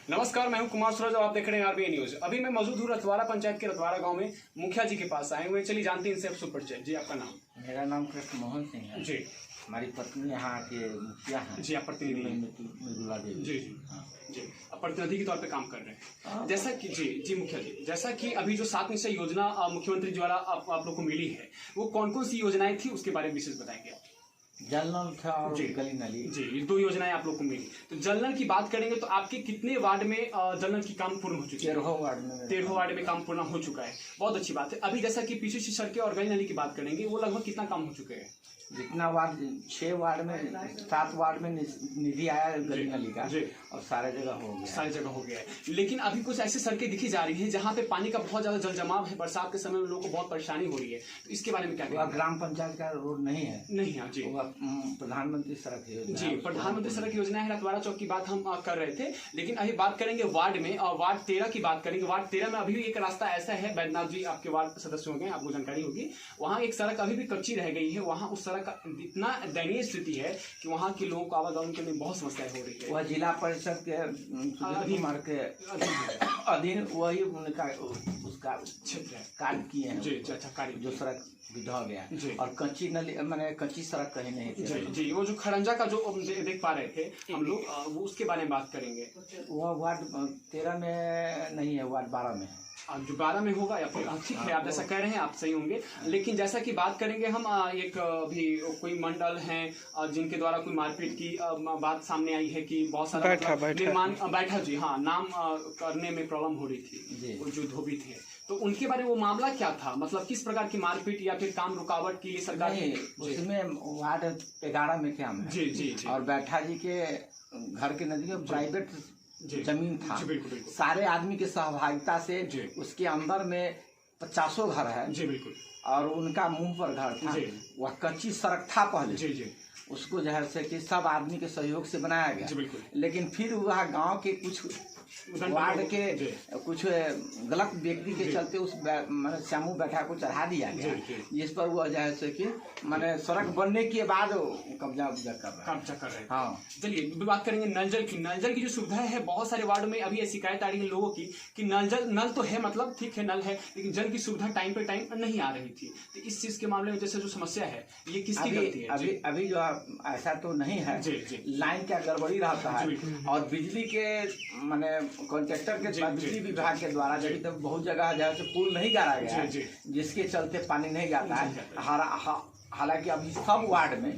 नमस्कार, मैं हूं कुमार सूरज और आप देख रहे हैं आरबीआई न्यूज। अभी मैं मौजूद हूं रतवाड़ा पंचायत के रतवाड़ा गांव में। मुखिया जी के पास आए हुए, चलिए जानते हैं इनसे अब सुपरिचय। जी, आपका नाम? मेरा नाम कृष्ण मोहन सिंह है जी। हमारी पत्नी यहाँ के मुखिया हैं। जी, आप प्रतिनिधि? मृदुला देवी। जी जी जी, अब प्रतिनिधि के तौर पे काम कर रहे हैं। जैसा कि जी मुखिया जी, जैसा कि अभी जो 7 निश्चय योजना मुख्यमंत्री द्वारा आप लोग को मिली है, वो कौन कौन सी योजनाएं थी उसके बारे में विशेष बताएंगे? जल नल था और गली नली। जी, ये 2 योजनाएं आप लोग को मिली। तो जल नल की बात करेंगे तो आपके कितने वार्ड में जल नल की काम पूर्ण हो चुकी है? 13 वार्ड में काम पूर्ण हो चुका है। बहुत अच्छी बात है। अभी जैसा कि पीछे से सड़कें और गली नली की बात करेंगे, वो लगभग कितना काम हो चुके हैं? जितना वार्ड 6 वार्ड में 7 वार्ड में निधि आया गली नली का और सारे जगह हो गया है। लेकिन अभी कुछ ऐसी सड़कें दिखी जा रही है जहाँ पे पानी का बहुत ज्यादा जल जमाव है, बरसात के समय में लोगों को बहुत परेशानी हो रही है। तो इसके बारे में क्या कहेंगे? ग्राम पंचायत का रोड नहीं है। नहीं है जी, प्रधानमंत्री सड़क योजना। जी, प्रधानमंत्री सड़क योजना है। रतवाड़ा चौक की बात हम कर रहे थे, लेकिन अभी बात करेंगे वार्ड में। वार्ड 13 की बात करेंगे। वार्ड 13 में अभी भी एक रास्ता ऐसा है, बैद्यनाथ जी आपके वार्ड सदस्य होंगे, आपको जानकारी होगी। वहाँ एक सड़क अभी भी कच्ची रह गई है। वहाँ उस सड़क का इतना दयनीय स्थिति है कि वहाँ के लोगों को आवागमन करने में बहुत समस्याएं हो रही है। वह जिला परिषद के अधीन वही उनका उसका क्षेत्र है, कार्य किए हैं। जी, अच्छा कार्य जो सड़क ढह गया और कच्ची नली मैंने कच्ची सड़क कहीं नहीं थी। जी, वो जो खरंजा का जो देख पा रहे थे हम लोग, वो उसके बारे में बात करेंगे। वो वार्ड 13 में नहीं है, वार्ड 12 में है। जो 12 में होगा या फिर ठीक है, आप जैसा कह रहे हैं आप सही होंगे। लेकिन जैसा कि बात करेंगे हम, एक भी कोई मंडल हैं जिनके द्वारा कोई मारपीट की बात सामने आई है कि बहुत सारा निर्माण बैठा जी, हाँ, नाम करने में प्रॉब्लम हो रही थी, वो जो धोबी थे। तो उनके बारे में वो मामला क्या था? मतलब किस प्रकार की मारपीट या फिर काम रुकावट के लिए सरकार? उसमें वार्ड 11 में क्या है जी जी जी, और बैठा जी के घर के नजदीक प्राइवेट जमीन था। सारे आदमी के सहभागिता से उसके अंदर में 50 घर है जी, बिल्कुल, और उनका मुंह पर घर था। वह कच्ची सड़क था पहले जी जी, उसको जो है से कि सब आदमी के सहयोग से बनाया गया। लेकिन फिर वह गांव के कुछ वार्ड के कुछ गलत व्यक्ति के चलते उस मैंने श्यामू बैठा को चढ़ा दिया गया, जिस पर वह जैसे कि मैंने सड़क बनने के बाद कब्जा कर रहे हैं। हाँ, चलिए बात करेंगे नलजल की। नलजल की जो सुविधा है, बहुत सारे वार्ड में अभी ये शिकायत आ रही है लोगों की कि नल तो है, मतलब ठीक है नल है, लेकिन जल की सुविधा टाइम पे टाइम नहीं आ रही थी। तो इस चीज के मामले में जैसे जो समस्या है, ये किसकी गलती है? अभी जो ऐसा तो नहीं है, लाइन क्या गड़बड़ी रहता है और बिजली के मैंने कॉन्ट्रैक्टर के बिजली विभाग के द्वारा जब तक बहुत जगह जैसे पुल नहीं गाड़ा गया, जिसके चलते पानी नहीं जाता है। हालांकि अभी सब वार्ड में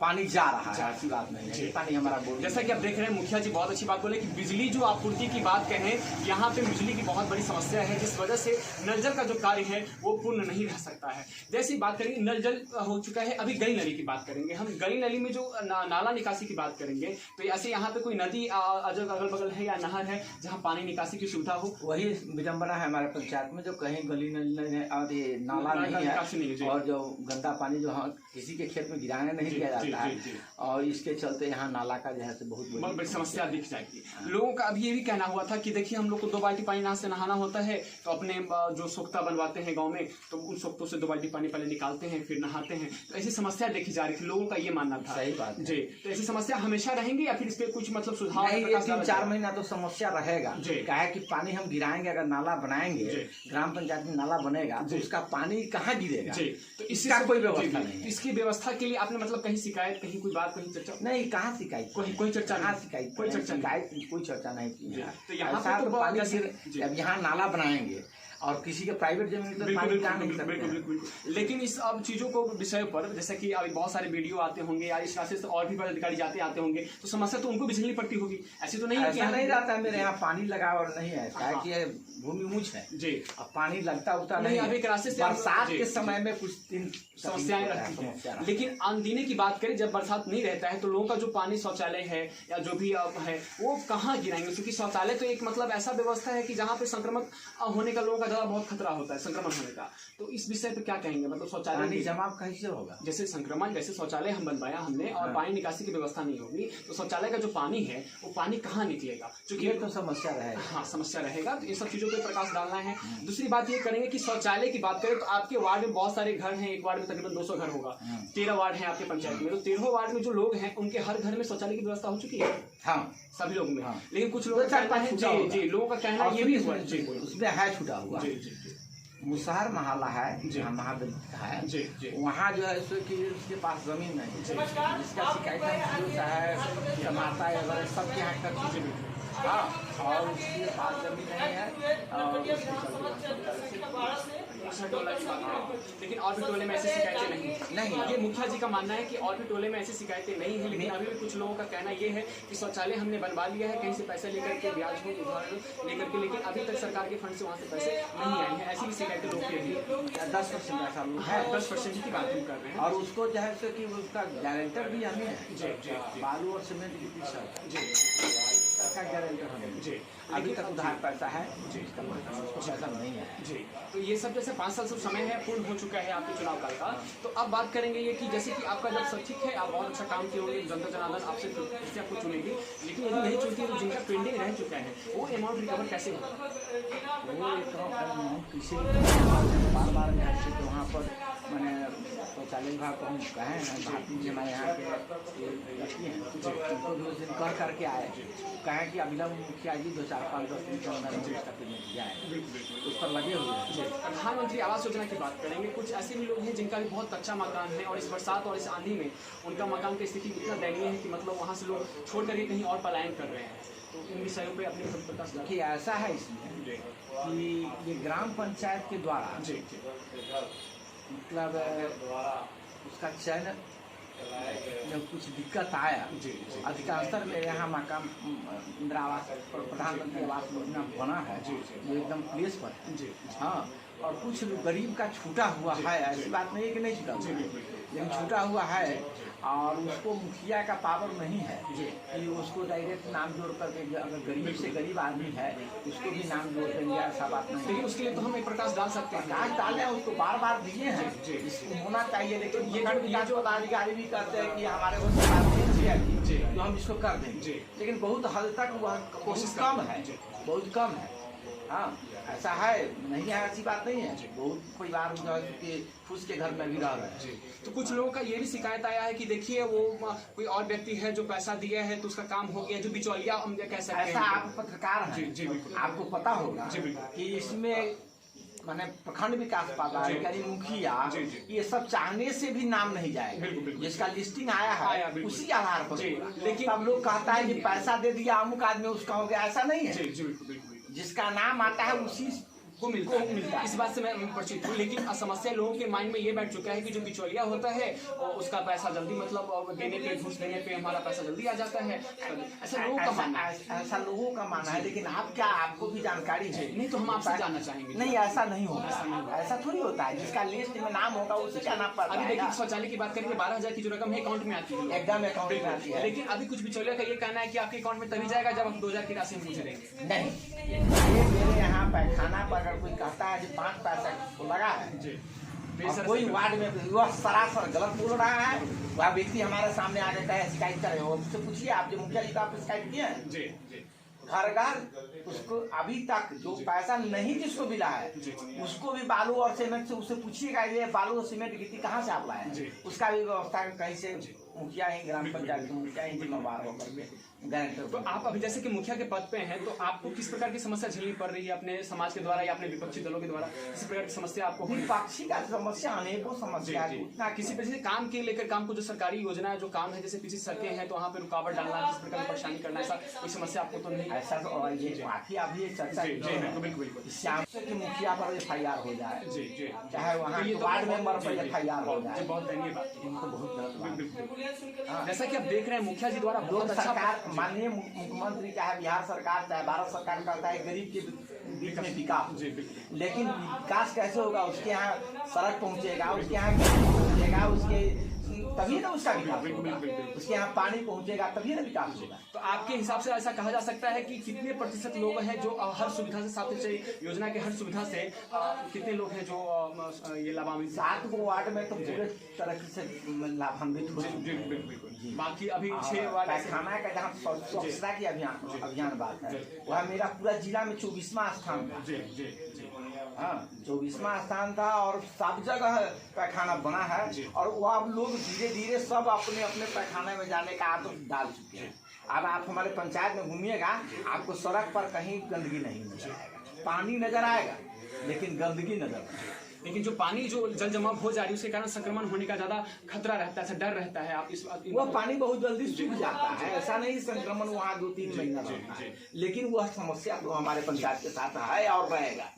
पानी जा रहा है, ऐसी बात नहीं है, पानी हमारा बोल। जैसा कि आप देख रहे हैं, मुखिया जी बहुत अच्छी बात बोले कि बिजली जो आपूर्ति की बात कहें, यहाँ पे बिजली की बहुत बड़ी समस्या है, जिस वजह से नल जल का जो कार्य है वो पूर्ण नहीं रह सकता है। जैसी बात करेंगे, नल जल हो चुका है। अभी गली नली की बात करेंगे हम। गली नली में जो नाला निकासी की बात करेंगे, तो ऐसे यहाँ पे कोई नदी अगल बगल है या नहर है जहाँ पानी निकासी की सुविधा हो? वही विडम्बना है हमारे पंचायत में, जो कहीं गली नली नाला नहीं है और जो गंदा पानी जो किसी के खेत में गिराने नहीं दिया जाता है, और इसके चलते यहाँ नाला का जो है बहुत बड़ी समस्या दिख जाएगी। लोगों का अभी ये भी कहना हुआ था कि देखिए हम लोग को 2 बाल्टी पानी यहाँ से नहाना होता है, तो अपने जो सोख्ता बनवाते हैं गांव में, तो उन सोख्तों से 2 बाल्टी पानी पहले निकालते हैं फिर नहाते हैं। तो ऐसी समस्या देखी जा रही थी, लोगों का ये मानना था। सही बात जी। तो ऐसी समस्या हमेशा रहेंगी या फिर इस पे कुछ मतलब सुधार? 3-4 महीना तो समस्या रहेगा। क्या है कि पानी हम गिराएंगे, अगर नाला बनाएंगे, ग्राम पंचायत में नाला बनेगा तो उसका पानी कहाँ गिरेगा? तो इसका कोई व्यवस्था नहीं है। इसकी व्यवस्था के लिए आपने मतलब कहीं शिकायत, कहीं कोई बात, कहीं चर्चा? नहीं, कहाँ शिकायत, कोई चर्चा नहीं की है। तो यहाँ पे अब यहाँ नाला बनाएंगे और किसी के प्राइवेट जमीन पर पानी कहाँ नहीं सकते। बिल्कुल। लेकिन इस अब चीजों को विषय पर, जैसे कि अभी बहुत सारे वीडियो आते होंगे या इस रास्ते से और भी अधिकारी जाते आते होंगे, तो समस्या तो उनको भी झेलनी पड़ती होगी। ऐसी तो नहीं है कि नहीं रहता है मेरे यहाँ पानी लगा और नहीं है, क्या भूमि ऊंच है जी, अब पानी लगता उतना नहीं। अभी रास्ते से बरसात के समय में कुछ दिन समस्याएं रहती हैं, लेकिन अनदिने की बात करें, जब बरसात नहीं रहता है तो लोगों का जो पानी शौचालय है या जो भी है वो कहाँ गिराएंगे? क्योंकि शौचालय तो एक मतलब ऐसा व्यवस्था है कि जहाँ पे संक्रमण होने का लोगों का ज्यादा बहुत खतरा होता है, संक्रमण होने का। तो इस विषय पे क्या कहेंगे? मतलब शौचालय जमाव कैसे होगा? जैसे संक्रमण, जैसे शौचालय हम बनवाया हमने और पानी निकासी की व्यवस्था नहीं होगी, तो शौचालय का जो पानी है वो पानी कहाँ निकलेगा? क्योंकि ये तो समस्या रहेगा। हाँ, समस्या रहेगा। तो इन सब चीजों पे प्रकाश डालना है। दूसरी बात ये करेंगे कि शौचालय की बात करें तो आपके वार्ड में बहुत सारे घर हैं, एक वार्ड में तकरीबन 200 घर घर होगा। 13 वार्ड है आपके पंचायत में, तो 13 वार्ड में जो लोग हैं उनके हर घर में शौचालय की व्यवस्था हो चुकी है। हाँ, सभी लोग में। हाँ। लेकिन कुछ लोग कहते हैं जी लोगों का कहना ये भी हुआ उसमें है छूटा हुआ। मुसहर मोहल्ला है जहाँ महादलित है, वहाँ जो है सो कि उसके पास जमीन नहीं, जिसका शिकायत है माता वगैरह सबके यहाँ कर चीजें। हाँ, और उसके पास जमीन नहीं है लेकिन और भी टोले में ऐसी शिकायतें नहीं। ये मुखिया जी का मानना है कि और भी टोले में ऐसी शिकायतें नहीं है, लेकिन अभी भी कुछ लोगों का कहना ये है कि शौचालय हमने बनवा लिया है, कहीं से पैसे लेकर के ब्याज हो उधार लेकर के, लेकिन अभी तक सरकार के फंड से वहाँ से पैसे नहीं आए हैं। ऐसी भी शिकायतें लोग की है। 10% ऐसा लोग है, 10% की बात हम कर रहे हैं। और उसको जो है सो कि उसका गारंटर भी हमें है, बालू और सीमेंट की का गारंटर हमें जी। अभी तक उधार पैसा है जी, इसका पैसा नहीं है जी। तो ये सब जैसे 5 साल सब समय है, पूर्ण हो चुका है आपके चुनाव काल का। तो अब बात करेंगे ये कि जैसे कि आपका जब सब ठीक है, आप बहुत अच्छा काम किए होंगे, जनता जनार्दन आपसे फिर आपको चुनेगी, लेकिन यदि नहीं चुनती है तो जिनका पेंडिंग रह चुका है वो अमाउंट रिकवर कैसे होगा? वो किसी बार तो वहाँ पर मैंने शौचालय विभाग को हम कहे हैं, भारतीय जी हमारे यहाँ के व्यक्ति हैं, उनको भी उस दिन कह करके आए, कहें कि अभिनव मुखिया जी 2-4-5-10 दिन के अंदर इसका पेमेंट किया है, उस पर लगे हुए हैं। प्रधानमंत्री आवास योजना की बात करेंगे, कुछ ऐसे भी लोग हैं जिनका भी बहुत कच्चा मकान है और इस बरसात और इस आंधी में उनका मकान की स्थिति इतना दयनीय है कि मतलब वहाँ से लोग छोड़ कर कहीं और पलायन कर रहे हैं, तो इन विषयों पे अपने प्रकाश देखिए ऐसा है इसमें कि ये ग्राम पंचायत के द्वारा मतलब उसका चयन जब कुछ दिक्कत आया, अधिकांशतर में यहाँ मकान इंदिरा आवास प्रधानमंत्री आवास योजना बना है जो एकदम प्लेस पर है। हाँ, और कुछ गरीब का छूटा हुआ है, ऐसी बात नहीं है कि नहीं छूटा हुआ, लेकिन छूटा हुआ है और उसको मुखिया का पावर नहीं है कि उसको डायरेक्ट नाम जोड़ करके, अगर गरीब से गरीब आदमी है उसको भी नाम जोड़ देंगे, ऐसा बात नहीं। लेकिन उसके लिए तो हम एक प्रकाश डाल सकते हैं, प्रकाश डालें, उसको बार बार दिए हैं, इसको होना चाहिए। लेकिन ये जो पदाधिकारी भी कहते हैं कि हमारे को तो हम इसको कर देंगे, लेकिन बहुत हद तक वह कोशिश कम है, बहुत कम है। हाँ, ऐसा है, नहीं है ऐसी बात नहीं है, बहुत परिवार जो है कि फूस के घर में भी रह रहे हैं। तो कुछ लोगों का ये भी शिकायत आया है कि देखिए वो कोई और व्यक्ति है जो पैसा दिया है तो उसका काम हो गया, जो बिचौलिया हम कह सकते हैं। ऐसा आप पत्रकार हैं, आपको पता होगा कि इसमें माने प्रखंड विकास पदाधिकारी, मुखिया, ये सब चाहने से भी नाम नहीं जाएगा, जिसका लिस्टिंग आया है उसी आधार पर। लेकिन अब लोग कहता है कि पैसा दे दिया अमुक आदमी उसका हो गया, ऐसा नहीं है। जिसका नाम आता है उसी को मिलता है। इस बात से मैं परिचित हूँ, लेकिन समस्या लोगों के माइंड में ये बैठ चुका है कि जो बिचौलिया होता है और उसका पैसा जल्दी मतलब देने पे, घूस देने पे हमारा पैसा जल्दी आ जाता है, ऐसा लोगों का मानना है। ऐसा लोगों का मानना है, लेकिन आप क्या, आपको भी जानकारी है? नहीं तो हम आपसे जानना चाहेंगे। नहीं, ऐसा नहीं होगा, ऐसा थोड़ी होता है। जिसका लिस्ट में नाम होगा उसी का नाम पड़ता है। अभी देखिए शौचालय की बात करेंगे, 12,000 की जो रकम है अकाउंट में आती है, एकदम अकाउंट में आती है। लेकिन अभी कुछ बिचौलिया का ये कहना है कि आपके अकाउंट में तभी जाएगा जब आप 2,000 की राशि हम मुझे देंगे। नहीं, ये मेरे यहाँ पैखाना पर अगर कोई कहता है 5 पैसा लगा है, और कोई वार्ड में वह सरासर गलत बोल रहा है, वह व्यक्ति हमारे सामने आ जाता है, शिकायत करे, उससे पूछिए आप जो मुखिया जी को आप शिकायत किए हैं घर घर, उसको अभी तक जो पैसा नहीं जिसको मिला है उसको भी बालू और सीमेंट से उससे पूछिएगा ये बालू और सीमेंट गिट्टी कहाँ से आप लाए, उसका भी व्यवस्था कहीं से मुखिया ही, ग्राम पंचायत मुखिया ही जिम्मेवार होकर के गारंटर। तो आप अभी जैसे कि मुखिया के पद पे हैं, तो आपको किस प्रकार की समस्या झेलनी पड़ रही है अपने समाज के द्वारा या अपने विपक्षी दलों के द्वारा? किस प्रकार की समस्या आपको? विपक्षी का समस्या अनेकों समस्या है। किसी जैसे काम के लेकर, काम को जो सरकारी योजना है, जो काम है, जैसे पीछी सड़कें हैं तो वहाँ पे रुकावट डालना, किस प्रकार की परेशानी करना, ऐसा कोई समस्या आपको तो नहीं? ऐसा तो ये काफी अभी चर्चा श्याम के मुखिया पर FIR हो जाए, चाहे वहाँ वार्ड मेंबर पर FIR हो जाए, बहुत दयनीय बात है, इनको बहुत गलत। जैसा कि आप देख रहे हैं मुखिया जी द्वारा बहुत अच्छा, सरकार माननीय मुख्यमंत्री चाहे बिहार सरकार चाहे भारत सरकार करता है गरीब के बीच में विकास, लेकिन विकास कैसे होगा? उसके यहाँ सड़क पहुँचेगा, उसके यहाँ पहुँचेगा, उसके तभी ना उसका विकास होगा। उसके यहाँ पानी पहुंचेगा तभी ना विकास होगा। तो आपके हिसाब से ऐसा कहा जा सकता है कि कितने प्रतिशत लोग हैं जो हर सुविधा से साथ योजना के हर सुविधा से कितने लोग हैं जो ये लाभान्वित? 7 वार्ड में तो पूरे तरह से लाभान्वित हुए। बाकी अभी 6 वार्ड पैखाना का जहाँ स्वच्छता की अभियान बात है, वह मेरा पूरा जिला में 24वां स्थान था। हाँ, 24वां स्थान था और सब जगह पैखाना बना है। और वो अब लोग धीरे धीरे सब अपने अपने पैखाने में जाने का आदत डाल चुके हैं। अब आप हमारे पंचायत में घूमिएगा, आपको सड़क पर कहीं गंदगी नहीं नजर आएगा, पानी नजर आएगा लेकिन गंदगी नजर आएगा। लेकिन जो पानी जो जल जमाव हो जा रही है उसके कारण संक्रमण होने का ज्यादा खतरा रहता है, डर रहता है। आप इस वह पानी बहुत जल्दी सूख जाता है, ऐसा नहीं संक्रमण वहाँ 2-3 महीना रहता है, लेकिन वह समस्या तो हमारे पंचायत के साथ है और रहेगा।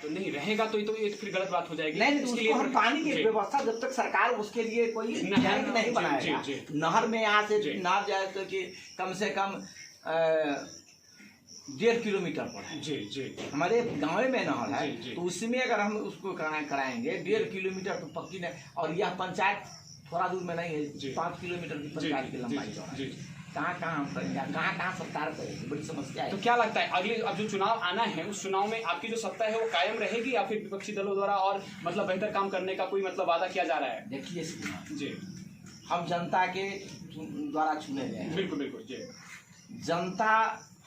तो नहीं रहेगा तो ये फिर गलत बात हो जाएगी। नहीं, उसको हम पानी की व्यवस्था जब तक सरकार उसके लिए कोई टैंक नहीं बनाएगा, नहर में यहाँ से नहर जाए तो कि कम से कम 1.5 किलोमीटर पर है। जी हमारे गाँव में नहर है, तो उसमें अगर हम उसको कराएंगे 1.5 किलोमीटर तो पक्की नहीं। और यह पंचायत थोड़ा दूर में नहीं है, 5 किलोमीटर की पंचायत की लंबाई चौड़ाई। कहाँ हम करेंगे, कहाँ सरकार करेगी, बड़ी समस्या है। तो क्या लगता है अगले अब जो चुनाव आना है उस चुनाव में आपकी जो सत्ता है वो कायम रहेगी या फिर विपक्षी दलों द्वारा और मतलब बेहतर काम करने का कोई मतलब वादा किया जा रहा है? देखिए जी, हम जनता के द्वारा चुने गए हैं। बिल्कुल बिल्कुल जी। जनता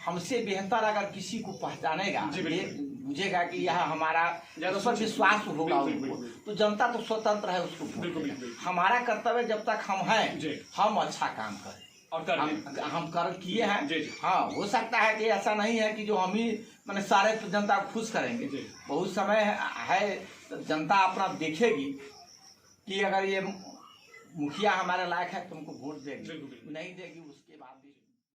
हमसे बेहतर अगर किसी को पहचानेगा, बुझेगा कि यह हमारा उस पर विश्वास होगा उनको, तो जनता तो स्वतंत्र है उसको। हमारा कर्तव्य जब तक हम हैं, हम अच्छा काम करें और हम कर किए हैं। हाँ, हो सकता है कि ऐसा नहीं है कि जो हम ही मैंने सारे जनता को खुश करेंगे। बहुत समय है तो जनता अपना देखेगी कि अगर ये मुखिया हमारे लायक है तो हमको वोट देगी, नहीं देगी उसके बाद भी